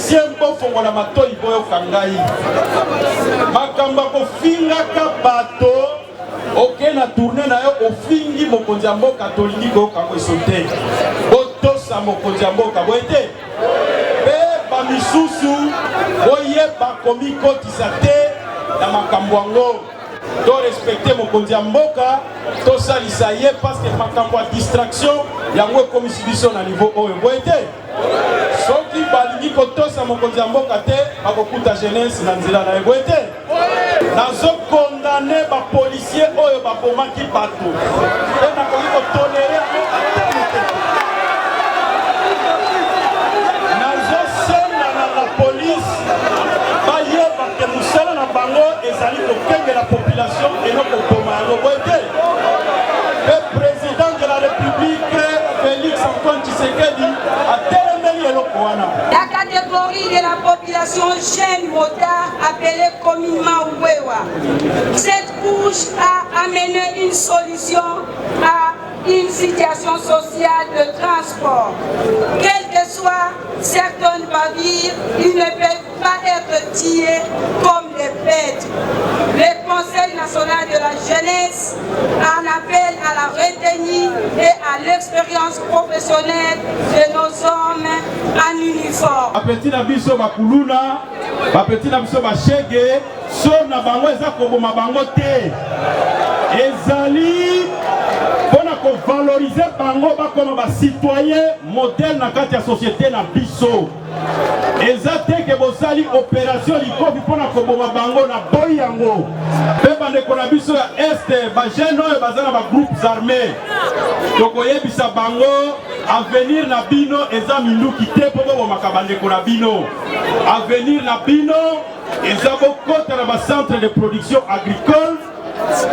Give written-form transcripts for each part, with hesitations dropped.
politicien bofongola matoi boyo kangai makamba kofingaka bato oke na tourne na yo ofingi mokonzi ya mboka tolingi koyokango eso te botosa mokonzi ya mboka boye te mpe bamisusu boyeba komi kotisa te na makambo yango to respecte mokonzi ya mboka tosalisa ye parce que makambo ya distraction yango ekomisi biso na niveau oyo boye te soki balingi kotosa mokonzi ya mboka te bakokuta jeunesse na nzela na ye boye te nazokondane bapolisier oyo babomaki bato te nakoki kotolere nazosendana na polise bayeba ke mosala na bango ezali kokengela population enokoboma yango boye te le président de la république Félix Antoine Tshisekedi atelemeli eloko wana. La catégorie de la population jeune motard appelée communément Wewa. Cette couche a amené une solution à une situation sociale de transport. Quelle que soit certaines bavures, ils ne peuvent pas être tués comme des bêtes. Le Conseil national de la jeunesse en appelle à la retenue et à l'expérience professionnelle de nos hommes en uniforme. Bapeti na biso bakuluna, bapeti na biso bashege, so na bango eza koboma bango te. Ezali pona ko valoriser bango bakoma ba citoyen modèle na kati ya société na biso. Eza te ke bosali opération likobi pona koboma bango na boy yango. Pe bandeko na biso ya este ba jeune oyo bazana ba groupes armés. Tokoyebisa bango avenir na bino eza minduki te po bomaka bandeko na bino. Avenir na bino eza bokota na ba centre de production agricole.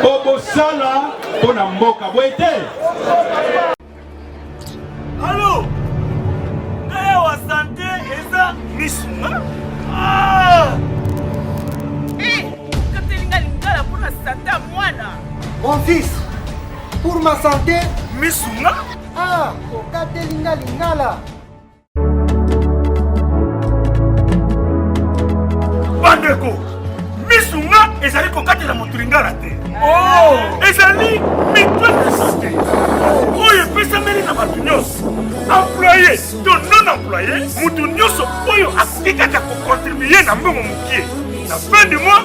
Bobo Sala pona mboka boete. Allô? Kaya wa santé eza misuma? Ah! Katelinga lingala pour la santé à mwana. Mon fils, pour ma santé, Misuma? ah, Katelinga lingala. Bandeko, misuma ezali kokatela motu lingala te. Oh! Ezali mitwe de santé. Oyo epesameli na bato nyonso. Employé to non employé, motu nyonso oyo akoki kaka kocontribue na mbongo mokie. Na fin du mois,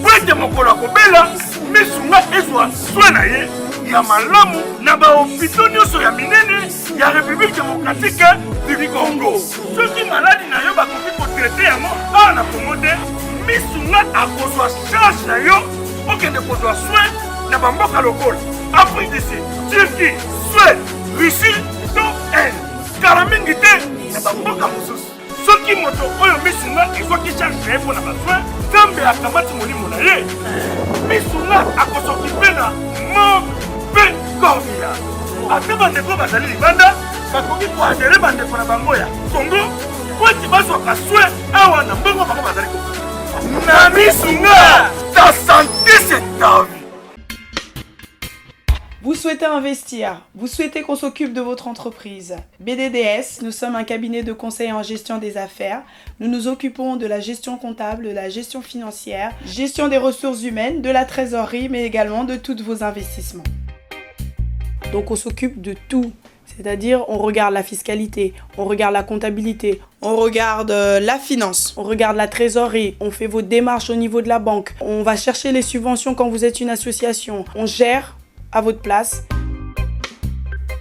po ete mokolo akobela, misunga ezwa soin na ye ya malamu na bahopitau nyonso ya minene ya République démocratique du Congo. Soki maladi na yo bakoki kotraite yango awa na Congo te, misunga akozwa charge na yo okende kozwa soin na bamboka lokola Afrique du Sud, Turquie, Suède, Russie to Inde. Kala mingi te na bamboka mosusu. Soki moto oyo misunga ezwaki charge na ye mpo na basoin, Nzambe akamati molimo na ye. Misunga akosokipe na mpe Gambia. Ate bandeko bazali libanda bakoki koadere bandeko na bango ya Congo po ete bazwaka soin awa na mbongo bango bazali kokoka. Na misunga, ta santé c'est ta vie. Vous souhaitez investir, vous souhaitez qu'on s'occupe de votre entreprise. BDDS, nous sommes un cabinet de conseil en gestion des affaires. Nous nous occupons de la gestion comptable, de la gestion financière, gestion des ressources humaines, de la trésorerie, mais également de tous vos investissements. Donc on s'occupe de tout. C'est-à-dire, on regarde la fiscalité, on regarde la comptabilité, on regarde la finance, on regarde la trésorerie, on fait vos démarches au niveau de la banque, on va chercher les subventions quand vous êtes une association, on gère à votre place.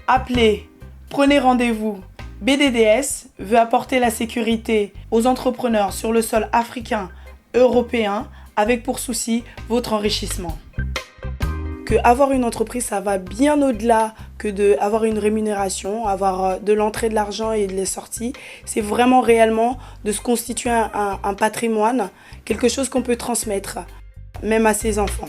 Appelez, prenez rendez-vous. BDDS veut apporter la sécurité aux entrepreneurs sur le sol africain, européen, avec pour souci votre enrichissement. Que avoir une entreprise, ça va bien au-delà que d'avoir une rémunération, avoir de l'entrée de l'argent et de les sorties. C'est vraiment réellement de se constituer un patrimoine, quelque chose qu'on peut transmettre, même à ses enfants.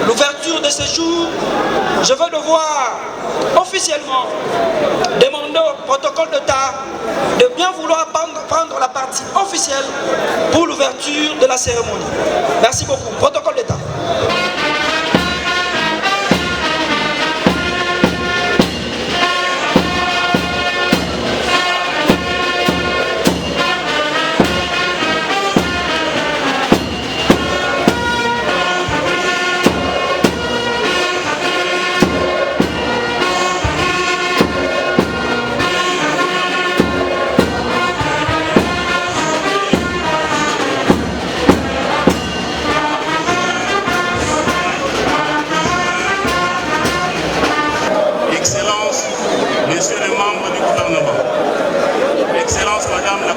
L'ouverture de ce jour, je veux devoir officiellement demander au protocole d'État de bien vouloir prendre la partie officielle pour l'ouverture de la cérémonie. Merci beaucoup. Protocole d'État.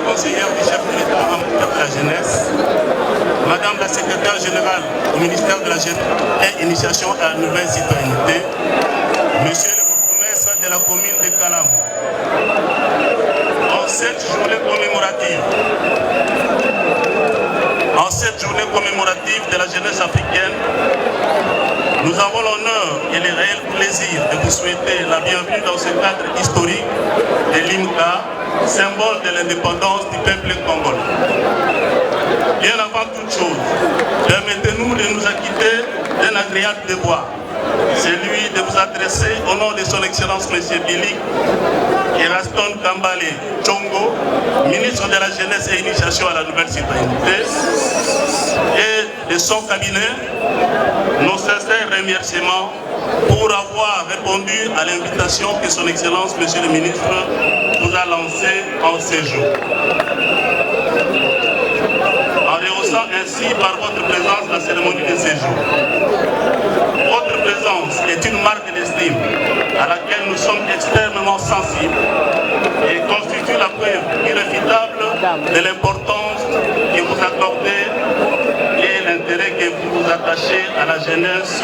Conseillère du chef de l'État en matière de la jeunesse, Madame la secrétaire générale au ministère de la Jeunesse et Initiation à la nouvelle citoyenneté, Monsieur le bourgmestre de la commune de Kalam, en cette journée commémorative de la jeunesse africaine, nous avons l'honneur et le réel plaisir de vous souhaiter la bienvenue dans ce cadre historique de l'IMCA, symbole de l'indépendance du peuple congolais. Bien avant toute chose, permettez-nous de nous acquitter d'un agréable devoir, celui de vous adresser au nom de son Excellence M. Billy Eraston Kambale Tchongo, ministre de la Jeunesse et Initiation à la nouvelle citoyenneté, et de son cabinet, nos sincères remerciements pour avoir répondu à l'invitation que son Excellence, Monsieur le ministre, vous a lancée en séjour. En rehaussant ainsi par votre présence la cérémonie de séjour. Votre présence est une marque d'estime à laquelle nous sommes extrêmement sensibles et constitue la preuve irréfutable de l'importance que vous accordez et l'intérêt que vous attachez à la jeunesse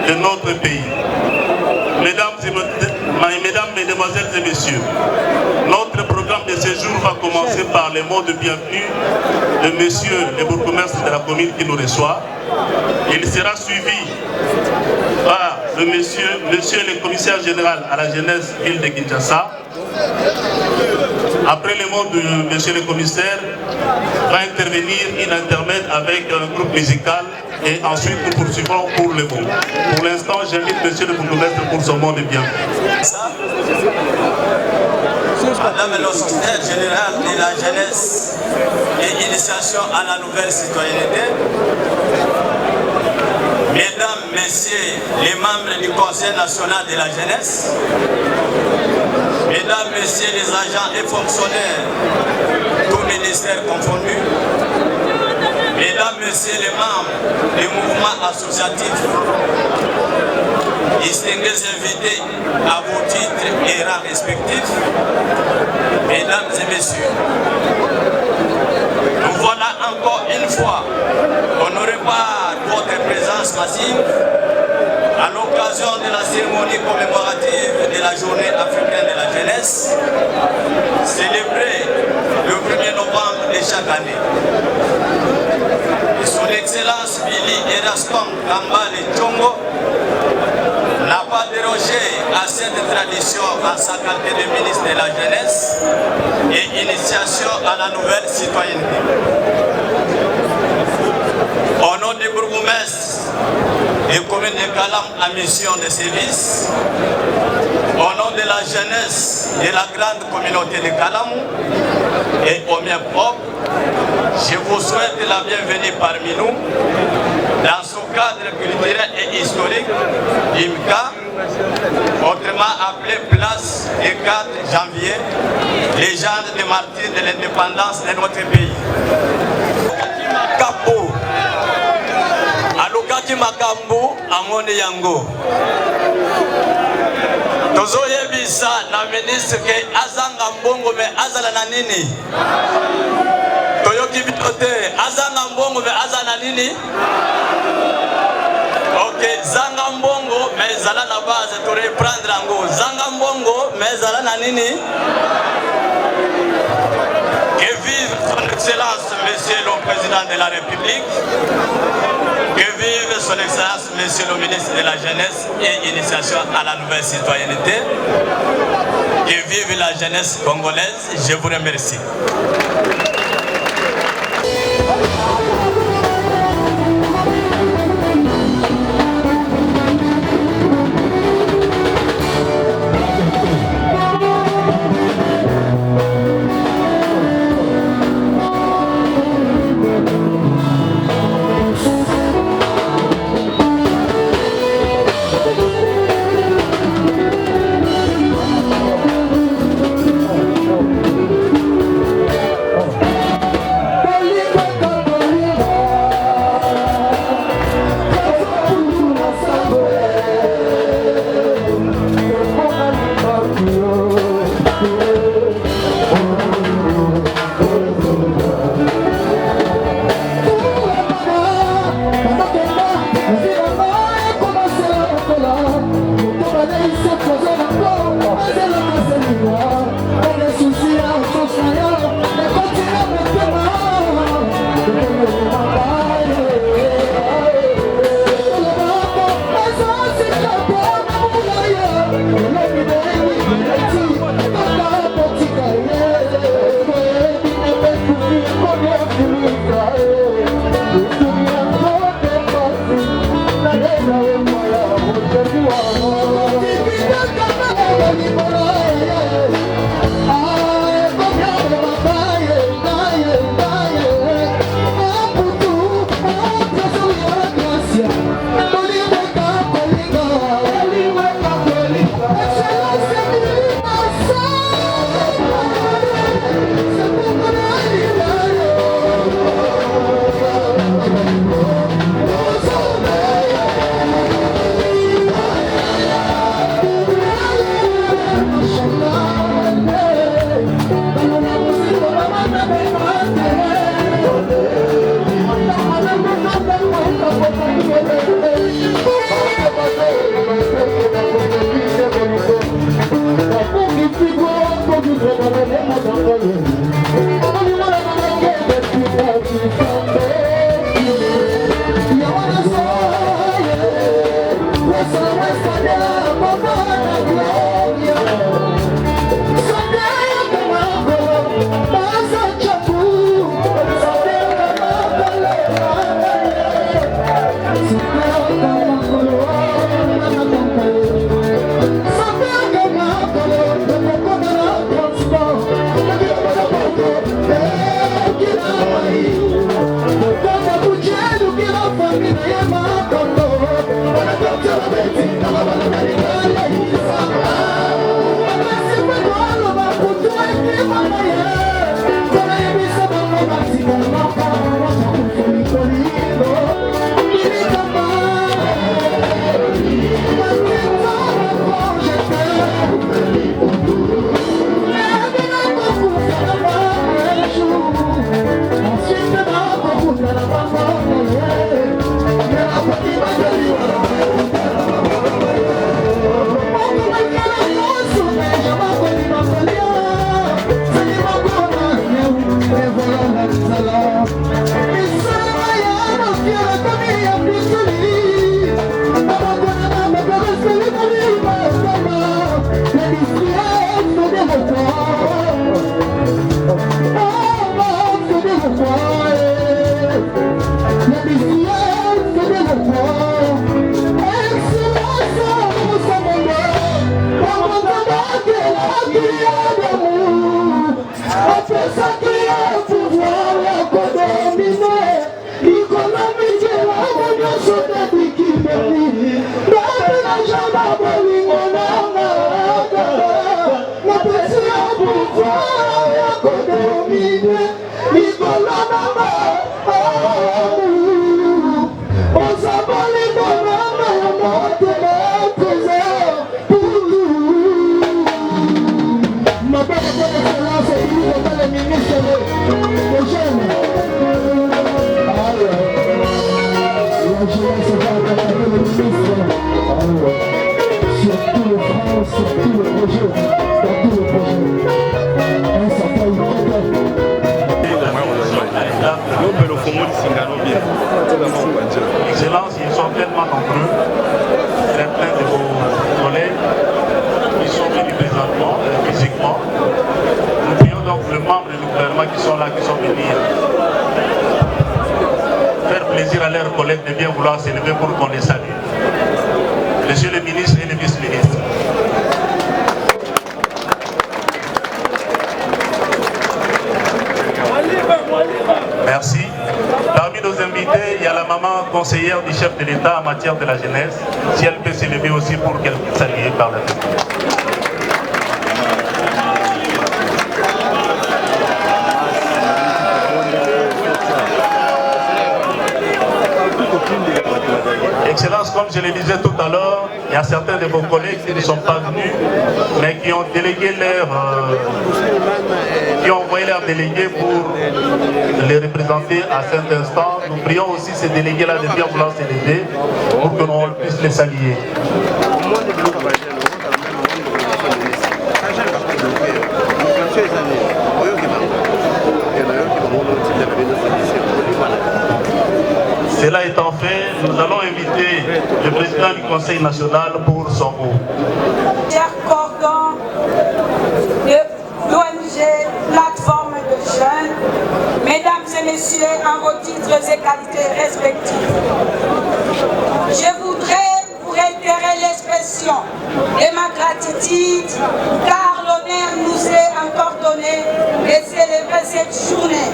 de notre pays. Mesdames, Mesdemoiselles et Messieurs, notre programme de séjour va commencer par les mots de bienvenue de Monsieur le bourgmestre de la commune qui nous reçoit. Il sera suivi par Monsieur le commissaire général à la jeunesse ville de Kinshasa. Après les mots de Monsieur le commissaire, va intervenir une intermède avec un groupe musical et ensuite nous poursuivrons pour le mot. Pour l'instant, j'invite Monsieur le bourgmestre pour son mot de bienvenue. Madame le secrétaire général de la jeunesse et initiation à la nouvelle citoyenneté, Mesdames, Messieurs les membres du Conseil national de la jeunesse, Mesdames, Messieurs les agents et fonctionnaires, tous ministères confondus, Mesdames, Messieurs les membres du mouvement associatif, distingués invités à vos titres et rangs respectifs, Mesdames et Messieurs, nous voilà encore une fois honorés par votre présence massive à l'occasion de la cérémonie commémorative de la journée africaine de la jeunesse, célébrée le 1er novembre de chaque année. Et son Excellence Billy Eraston Kambale Tchongo n'a pas dérogé à cette tradition en sa qualité de ministre de la Jeunesse et initiation à la nouvelle citoyenneté. Au nom du bourgmestre et commune de Kalam à mission de service, au nom de la jeunesse et la grande communauté de Kalam et au mien propre, je vous souhaite la bienvenue parmi nous dans ce cadre culturel et historique d'IMCA, autrement appelé place du 4 janvier, légende des martyrs de l'indépendance de notre pays. Capo, alokaki makambo amone yango. tozoyebisa na ministre ke azanga mbongo me azala na nini toyoki bino te azanga mbongo me aza na nini ok zanga mbongo me ezala na base to reprendre yango zanga mbongo me ezala na nini. Que vive son excellence monsieur le président de la République, que vive son excellence monsieur le ministre de la jeunesse et initiation à la nouvelle citoyenneté, que vive la jeunesse congolaise. Je vous remercie. Pour les jeunes. Ah ouais. La jeunesse va accompagner le ministre. Ah ouais. Sur tout le front, sur tout le projet, dans tout le projet. Un s'appelle Kodo. Excellence, ils sont tellement nombreux, certains de vos collègues qui sont venus présentement, physiquement. Nous prions donc les membres du gouvernement qui sont là, qui sont venus faire plaisir à leurs collègues de bien vouloir s'élever pour qu'on les salue. Monsieur le ministre et le vice-ministre. Merci. Parmi nos invités, il y a la maman conseillère du chef de l'État en matière de la jeunesse. Si elle peut s'élever aussi pour qu'elle puisse saluer par la tête. Excellence, comme je le disais tout à l'heure, il y a certains de vos collègues qui ne sont pas venus, mais qui ont délégué qui ont envoyé leurs délégués pour les représenter à cet instant. Nous prions aussi ces délégués-là de bien vouloir s'élever pour que l'on puisse les saluer. Cela étant fait, nous allons inviter le président du Conseil national pour son mot. Chers cordons de l'ONG Plateforme de Jeunes, Mesdames et Messieurs, en vos titres et qualités respectifs, je voudrais vous réitérer l'expression de ma gratitude, car l'honneur nous est encore donné de célébrer cette journée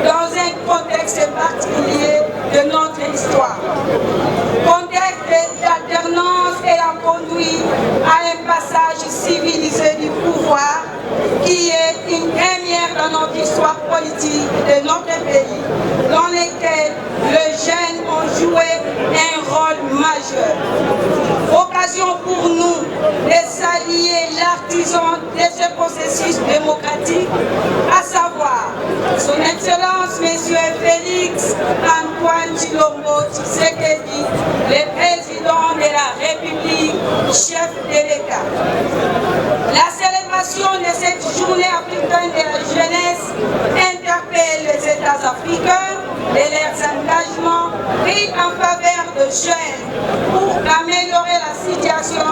dans un contexte particulier de notre histoire. Contexte d'alternance ayant conduit à un passage civilisé du pouvoir qui est une première dans notre histoire politique de notre pays, dans lequel les jeunes ont joué un rôle majeur. Occasion pour nous de saluer l'artisan de ce processus démocratique, à savoir son Excellence Monsieur Félix Antoine Tshilombo Tshisekedi, le président de la République, chef de l'État. La célébration de cette journée africaine de la jeunesse interpelle les États africains et leurs engagements pris en faveur de jeunes pour améliorer la situation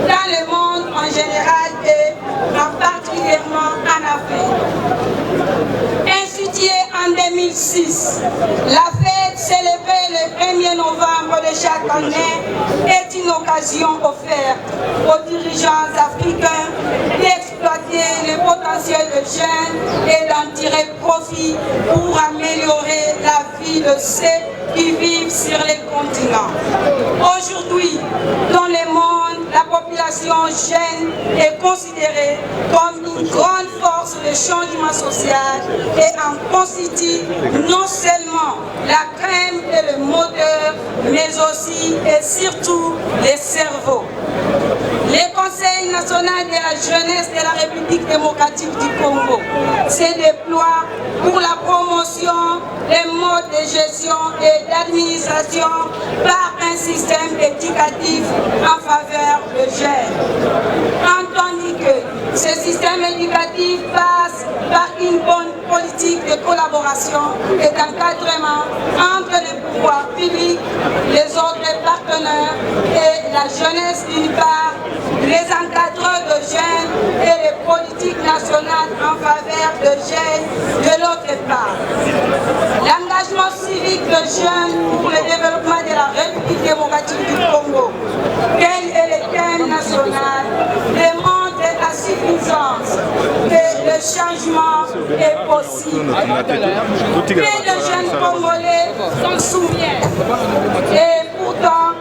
dans le monde en général et en particulièrement en Afrique. Instituée en 2006, la fête célébrée le 1er novembre de chaque année est une occasion offerte aux dirigeants africains d'exploiter le potentiel de jeunes et d'en tirer profit pour améliorer la vie de ceux qui vivent sur les continents. Aujourd'hui, dans le monde, la population jeune est considérée comme une grande force de changement social et en constitue non seulement la crème et le moteur, mais aussi et surtout le cerveau. Le Conseil national de la jeunesse de la République démocratique du Congo se déploie pour la promotion des modes de gestion et d'administration par un système éducatif en faveur de jeunes. Entendu que ce système éducatif passe par une bonne politique de collaboration et d'encadrement entre les pouvoirs publics, les autres partenaires et la jeunesse d'une part, les encadreurs de jeunes et les politiques nationales en faveur de jeunes de l'autre part. L'engagement civique de jeunes pour le développement de la République démocratique du Congo, tel est le thème national, démontre à suffisance que le changement est possible. Que les jeunes Congolais s'en souviennent. Et pourtant,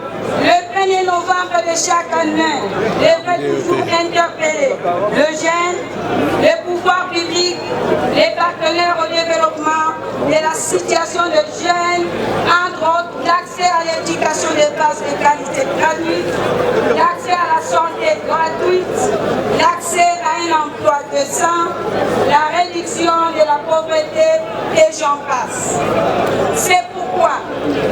le 1er novembre de chaque année devrait toujours interpeller le jeune, les pouvoirs publics, les partenaires au développement de la situation des jeunes, entre autres l'accès à l'éducation de base de qualité gratuite, l'accès à la santé gratuite, l'accès à un emploi décent, la réduction de la pauvreté et j'en passe. C'est pourquoi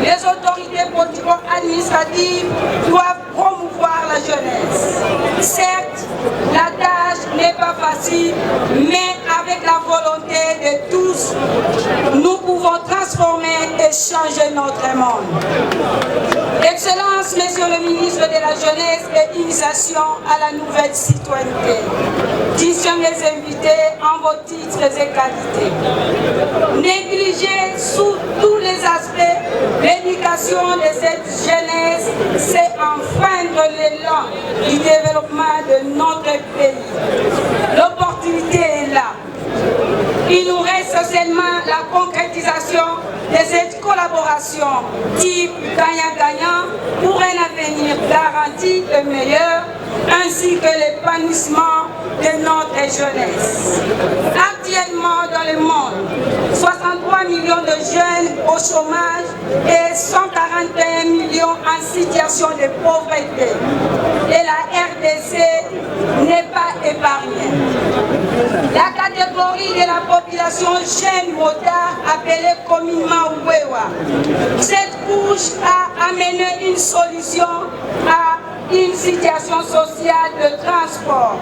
les autorités politico-administratives doivent promouvoir la jeunesse. Certes, la tâche n'est pas facile, mais avec la volonté de tous, nous pouvons transformer et changer notre monde. Excellence, Monsieur le ministre de la Jeunesse et Initiation à la nouvelle citoyenneté, distingués invités en vos titres et qualités. Négliger sous tous les aspects l'éducation de cette jeunesse, c'est enfreindre l'élan du développement de notre pays. L'opportunité est là. Il nous reste seulement la concrétisation de cette collaboration type gagnant-gagnant pour un avenir garanti et meilleur, ainsi que l'épanouissement de notre jeunesse. Actuellement dans le monde, 63 millions de jeunes au chômage et 141 millions en situation de pauvreté. Et la RDC n'est pas épargnée. La catégorie de la population jeune motard appelée communément Wewa. Cette couche a amené une solution à une situation sociale de transport.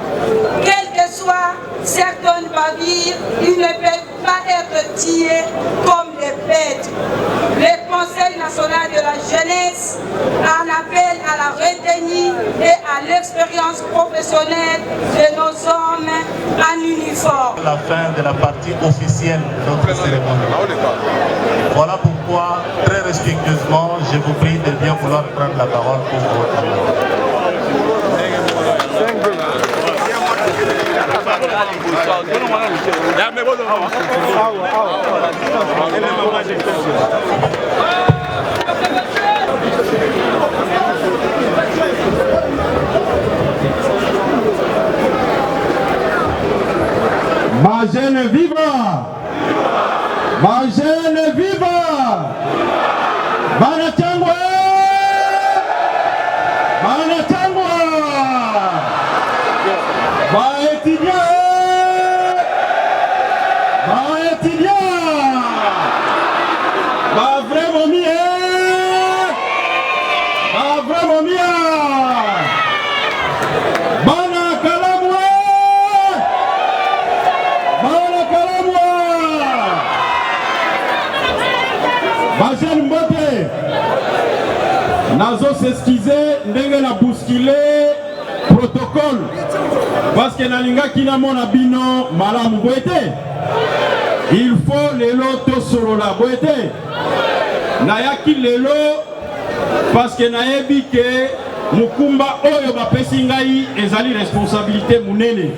Quelles que soient certaines bavures, ils ne peuvent pas être tirés comme des bêtes. Le Conseil national de la jeunesse en appelle à la retenue et à l'expérience professionnelle de nos hommes en uniforme. La fin de la partie officielle de notre cérémonie. Voilà pourquoi, très respectueusement, je vous prie de bien vouloir prendre la parole pour votre amour. Ma jeune viva! Ma jeune viva! Banachangwa! Banachangwa! Baétudiant! Baétudiant! Ba vraiment mieux! Ba vraiment mieux! Bajel Mbote nazo s'excuser ndenge na bousculer protocole parce que nalinga kina mona bino malamu boete il faut lelo to solo la boete na yaki lelo parce que nayebi ke mukumba oyo bapesi ngai ezali responsabilité munene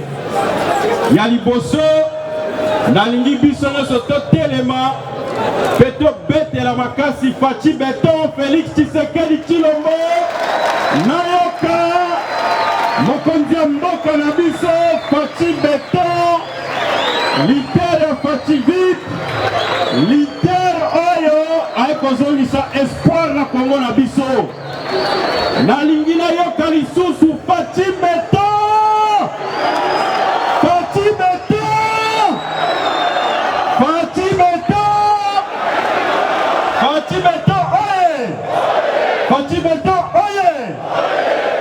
ya liboso nalingi biso nyonso totelema Peto Bete la makasi Fachi Beton Félix Tshisekedi Tshilombo Nayoka Mokondia Mboka na biso Fachi Beton Lider Fachi Vip Lider oyo aekozongisa espoir na Kongo na biso nalingi nayoka lisusu Fachi Beton Fachi Beton Fachi Beton Fachi Beton oye! Fachi Beton oye!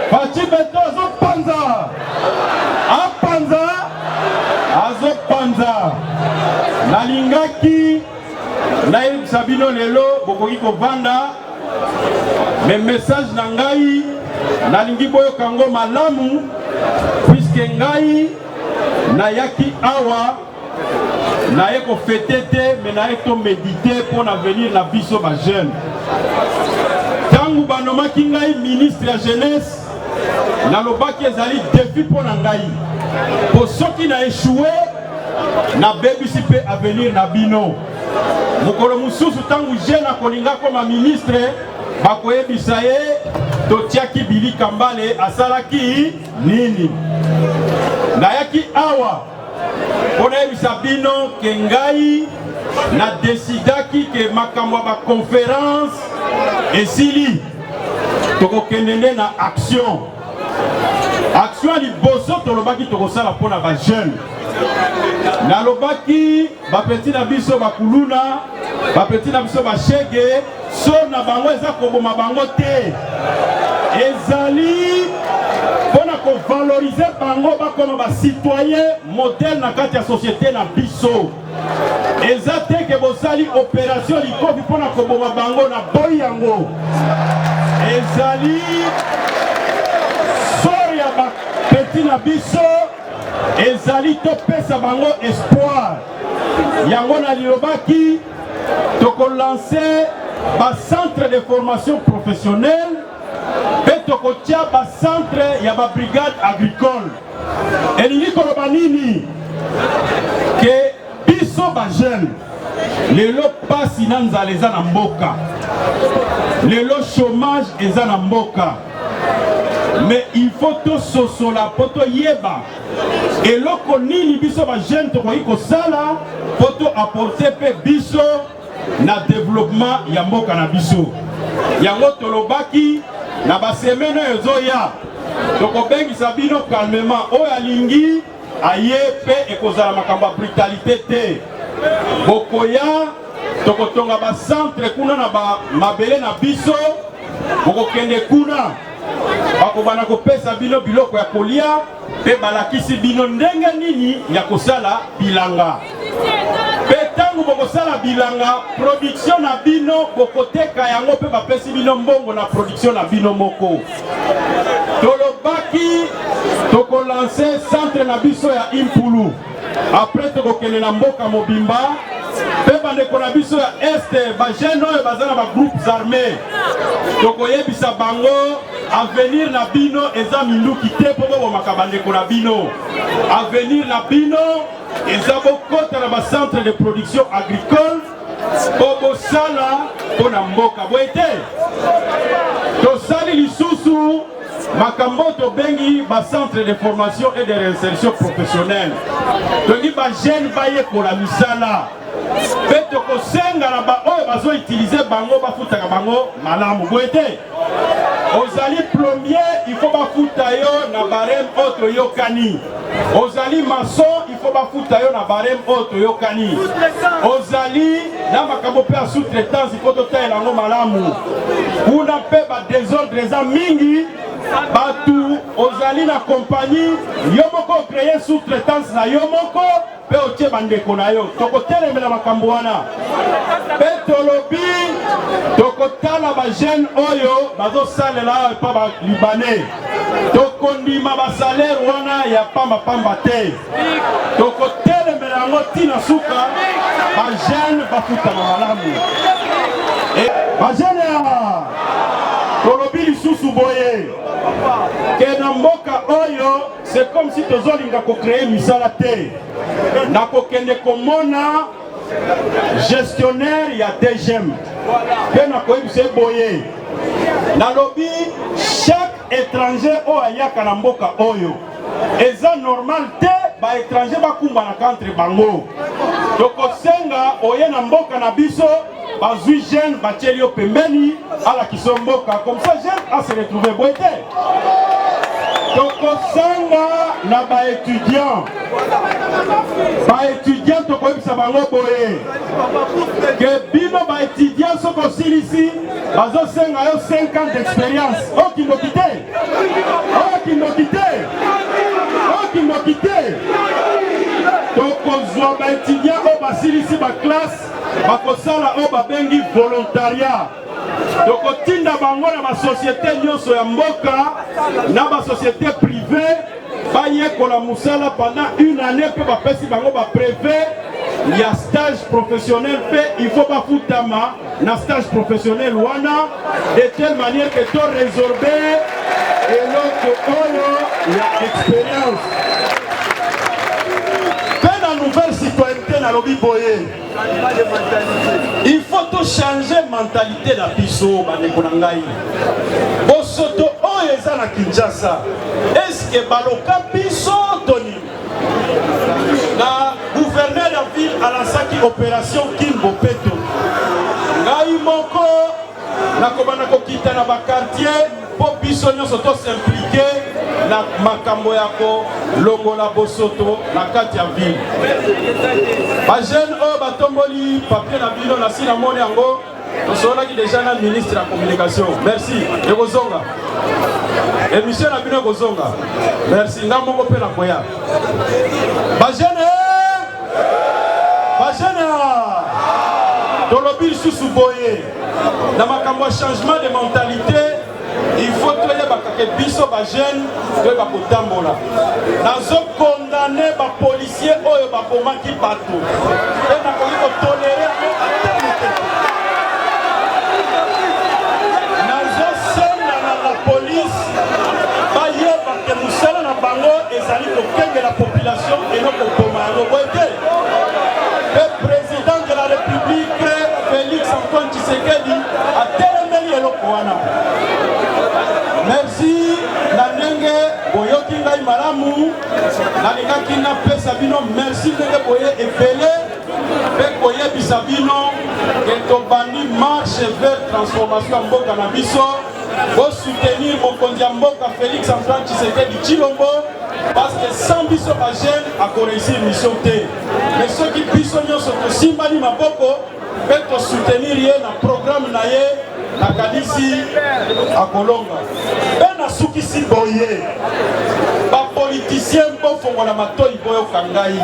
Fachi Beton azo panza! A panza! Azo panza! Nalingaki nayebisa bino lelo bokoki kovanda me message na ngai nalingi boyoka ngo malamu puisque ngai nayaki awa naye ko fêter te mais naye to méditer pour l'avenir na biso ba jeune tangu banomaki ngai ministre ya jeunesse nalobaki ezali défi pour na ngai pour soki na échoué na bebisi pe avenir na bino mokolo mususu tangu jeune akolinga koma ministre bakoyebisa ye totiaki Billy Kambale asalaki nini nayaki awa pona yebisa bino ke ngai na desidaki ke makambo ba conférence esili tokokende na action action ya liboso tolobaki tokosala mpona bajeune nalobaki bapeti na biso bakuluna bapeti na biso bashege so na bango eza koboma bango te ezali mpona kovalorize bango bakoma bacitoyen modele na kati ya société na biso eza te ke bozali opération likofi mpona koboma bango na boyi yango ezali sor ya bapeti na biso ezali topesa bango espoir yango nalilobaki tokolanse bacentre de formation professionnelle mpe tokotia bacentre ya babrigade agricole elingi koloba nini ke biso bajeune lelo pasi na nzala eza na mboka lelo chômage eza na mboka mais il faut tososola mpo toyeba eloko nini biso bajeune tokoki kosala mpo toapporte mpe biso na développement ya mboka na biso yango tolobaki na basemene oyo ezoya tokobengisa bino calmement oyo alingi aye mpe ekozala makambo ya brutalité te bokoya tokotonga bacentre kuna na mabele na biso bokokende kuna bakobana kopesa bino biloko ya kolia mpe balakisi bino ndenge nini ya kosala bilanga mpe ntango bokosala bilanga production na bino bokoteka yango mpe bapesi bino mbongo na production na bino moko tolobaki tokolanse centre na biso ya Impulu apres tokokende na mboka mobimba mpe bandeko na biso ya este bajeune oyo baza na bagroupes armés tokoyebisa bango avenir na bino eza minduki te mpo bobomaka bandeko na bino avenir na bino eza bokota na bacentre de production agricole mpo bosala mpo na mboka boye te tosali lisusu makambo tobengi bacentre de formation et de réinsertion professionnelle tolingi bajeune bayekola misala mpe tokosenga na baoyo bazoutilize bango bafutaka bango malamu boye te ozali plombier il faut bafuta yo na barème oyo toyokani ozali maçon il faut bafuta yo na barème oyo toyokani ozali na makambo mpe ya sous-traitance il faut totalela yango malamu kuna mpe badésordre eza mingi batu ozali na kompagnie yo moko okreye sous-traitance na yo moko mpe otie bandeko na yo tokotelemela makambo wana mpe tolobi tokotala bajeune oyo bazosalela epa balibanais tokondima basalaire wana ya pambapamba te tokotelemela yango ntina suka bajeune bafutama malamu bajeune ya tolobi lisusu boye ke na mboka oyo c'est comme si tozolinga kokreye misala te na kokende komona gestionnaire ya DGM mpe na koyebisa boye nalobi chaque étranger oyo ayaka na mboka oyo eza normal te baétranger bakumbanaka entre bango tokosenga oye na mboka na biso bazwi jeune batieli yo pembeni alakisa mboka comme ça jeune ase retrouve boye te tokosanga na baétudiant tokoyebisa bango boye ke bino baétudiant soki osilisi bazosenga yo 5 ans d'expérience okindoki te tokozwa baétudiant oyo basilisi baklasse bakosala oyo babengi volontariat tokotinda bango na basociété nyonso ya mboka na basociété privée bayekola mosala pendant une année mpe bapesi bango baprevet ya stage professionnel mpe il faut bafutama na stage professionnel wana de telle manière que to résorbe eloko oyo ya expérience mpe na nouvelle citoyenneté nalobi boye il faut to changer mentalité na biso bandeko na ngai bosoto oyo eza na Kinshasa eske baloka biso toni na gouverneur ya ville alansaki opération Kimbopeto ngai moko nakobana kokita na bakartier po biso nyonso s'impliqué na makambo ya kolongola bosoto na kati ya ville. Bajeune oyo batomboli papier na bino na sina moni yango tosolaki déjà na ministre ya communication. Merci ekozonga émission na bino ekozonga. Merci nga moko mpe na koya bajeune tolobi lisusu boye na makambo ya changement de mentalité. Il faut que les biso ba jeunes que ba kotambola. Nazo condamner ba policiers oyo ba komaki bato. Et na ko tolérer nazo sena na la police ba yeba que musala na bango ezali ko kenge la population et non ko komano bote. Le président de la République Félix Antoine Tshisekedi a telemeli eloko wana. Merci Nanenge boyoki ngai malamu nalingaki na pesa bino merci ndenge boye epele pe koye bisabino que tobandi marche vers transformation mboka na biso pour soutenir mokonzi ya mboka Félix Antoine Tshisekedi Tshilombo parce que sans biso ba jeune a réussir mission te mais ceux qui biso nyonso tosimbani maboko pe to soutenir ye na programme na ye nakanisi akolonga bena sukisi boye bapoliticien bofongola matoi boyoka ngai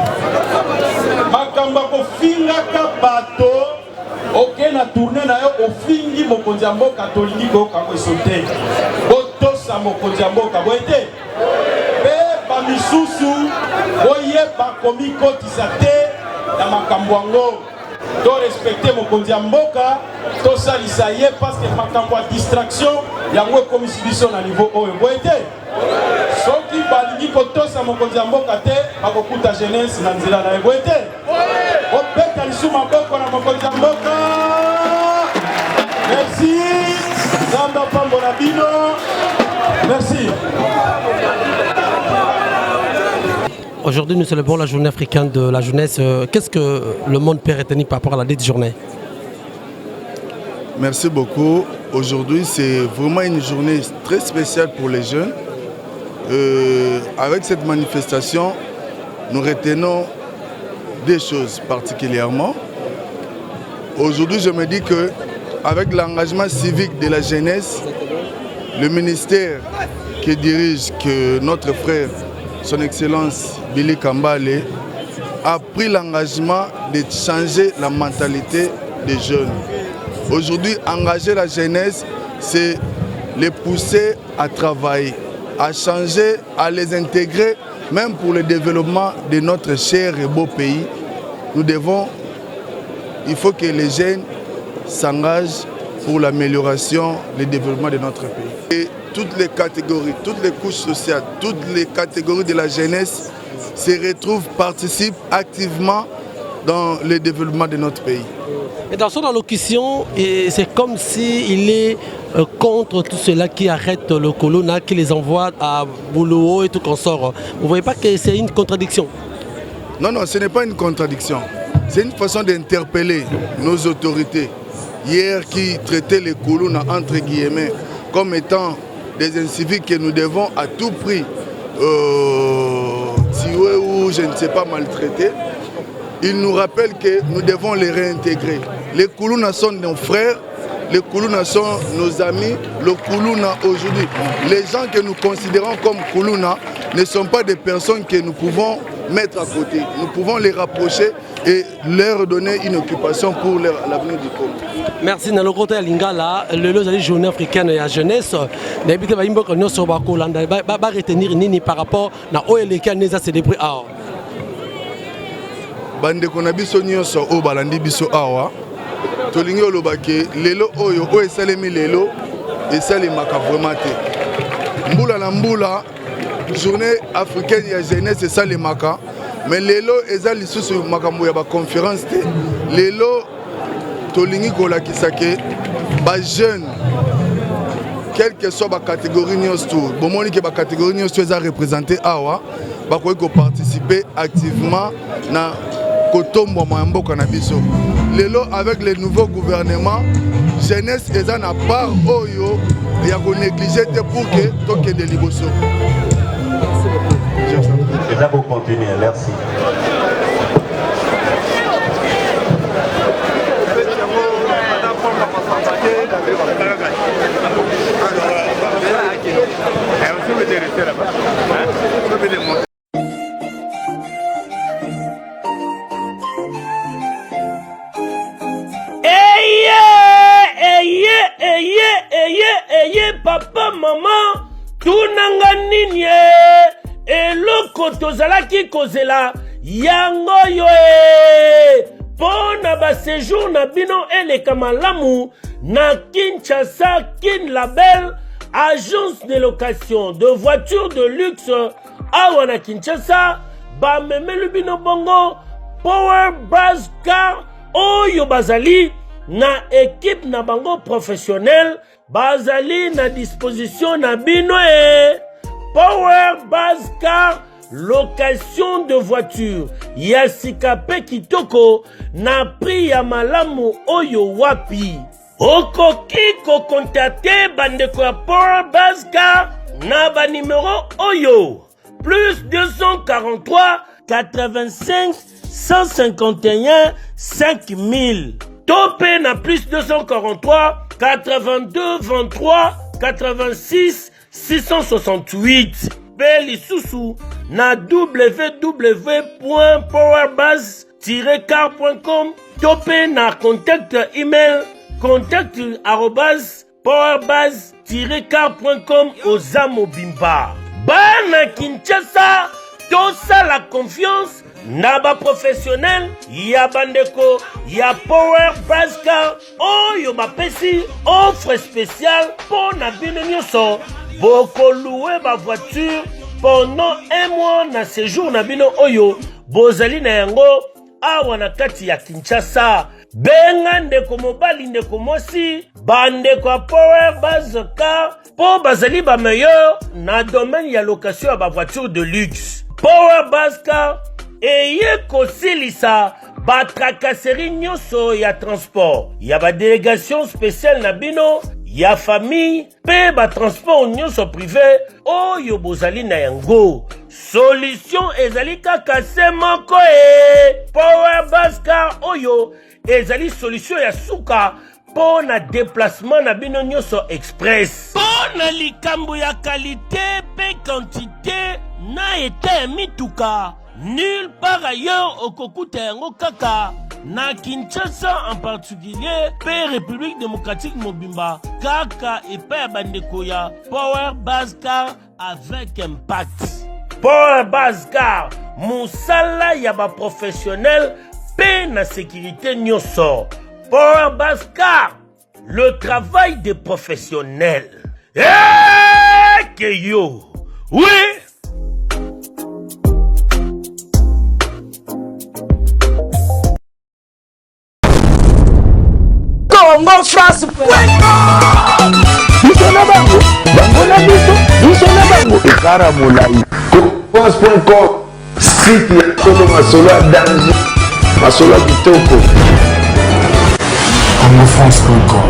makambo kofingaka bato oke na tourne na yo ofingi mokonzi ya mboka tolingi koyoka ngo eso te botosa mokonzi ya mboka boye te mpe bamisusu boyeba komi kotisa te na makambo yango to respecter mokonzi ya mboka to salisa ye parce que makambo ya distraction yango ekomisi biso na niveau oyo boye te soki balingi kotosa mokonzi ya mboka te bakokuta jeunesse na nzela na ye boye te obeta lisu maboko na mokonzi ya mboka. Merci nzambe apambola bino. Merci. Aujourd'hui, nous célébrons la journée africaine de la jeunesse. Qu'est-ce que le monde peut retenir par rapport à la dite journée? Merci beaucoup. Aujourd'hui, c'est vraiment une journée très spéciale pour les jeunes. Avec cette manifestation, nous retenons des choses particulièrement. Aujourd'hui, je me dis qu'avec l'engagement civique de la jeunesse, le ministère que dirige notre frère, son Excellence Billy Kambale, a pris l'engagement de changer la mentalité des jeunes. Aujourd'hui, engager la jeunesse, c'est les pousser à travailler, à changer, à les intégrer, même pour le développement de notre cher et beau pays. Il faut que les jeunes s'engagent pour l'amélioration, le développement de notre pays. Et toutes les catégories, toutes les couches sociales, toutes les catégories de la jeunesse se retrouvent, participent activement dans le développement de notre pays. Et dans son allocution, c'est comme s'il est contre tout cela qui arrête le colonna, qui les envoie à boulot et tout consort. Vous ne voyez pas que c'est une contradiction? Non, non, ce n'est pas une contradiction. C'est une façon d'interpeller nos autorités. Hier, qui traitaient les colonna, entre guillemets, comme étant des inciviques que nous devons à tout prix tuer ou je ne sais pas maltraiter. Il nous rappelle que nous devons les réintégrer. Les Koulouna sont nos frères, les Koulouna sont nos amis. Le Koulouna aujourd'hui, les gens que nous considérons comme Koulouna ne sont pas des personnes que nous pouvons mettre à côté. Nous pouvons les rapprocher et leur donner une occupation pour l'avenir du Congo. Merci. Dans le côté de Lingala, le journée africaine et la jeunesse, nous avons retenir nini par rapport à OLK qui a célébré. Bande konabiso nyonso o balandi biso awa tolingi olobake lelo oyo o esalemi lelo esalemaka vraiment te mbula na mbula journée africaine ya jeunesse esalemaka mais lelo eza lisusu makambo ya ba conférence te lelo tolingi kolakisa ke ba jeune quelle que soit ba catégorie nyonso bomoni ke ba catégorie nyonso eza représenté awa bakoki ko participer activement na kotombo ya mboka na biso. Lelo avec le nouveau gouvernement, jeunesse eza na part oyo ya ko négliger te pour que toke de liboso. C'est là pour continuer, merci. Papa, maman, tunanga nini eloko tozalaki kozela yango yo pona ba séjour na bino eleka malamu na Kinshasa Kin Label, agence de location de voitures de luxe awa na Kinshasa, ba memelu bino bongo Power Buzz Car oyo bazali na équipe na bango professionnel, bazali na disposition na bino Power Buzz Car, location de voiture ya sikape kitoko na prix ya malamu oyo wapi. Okoki ko contacter bandeko ya Power Buzz Car na ba numéro oyo plus 243 85 151 5000. Topé na plus 243 82 23 86 668. Beli Soussou na www.powerbuzz-car.com. Topé na contact email contact@powerbuzz-car.com Ozamo Bimba. Bana Kinshasa, tosa la confiance na ba professionnel ya bandeko ya Power Buzz Car oyo bapesi offre spéciale pour na bino nyonso boko louer ba voiture pendant un mois na séjour na bino oyo bozali na yango awa na kati ya Kinshasa. Benga ndeko mobali ndeko mosi bandeko ya Power Buzz Car po bazali ba meilleur na domaine ya location ya ba voiture de luxe. Power Buzz Car eye kosilisa ba tracasserie nyonso ya transport ya ba délégation spéciale na bino ya famille pe ba transport nyonso privé oyo bozali na yango. Solution ezali kaka se moko Power Buzz Car oyo ezali solution ya suka po na déplacement na bino nyonso express. Po na likambo ya qualité pe quantité na ete mituka nulle part ailleurs au Kokuta yango kaka na Kinshasa en particulier pe République démocratique Mobimba kaka epa ya bandeko ya Power Buzz Car avec impact. Power Buzz Car musala ya ba professionnel pe na sécurité nyonso. Power Buzz Car, le travail des professionnels. Que yo, oui. Congo France. Bisona bango, bango na biso, bisona bango. Ekara molai. France.com, site ya Kolo Masolo danger, Masolo kitoko. CongoFrance.com.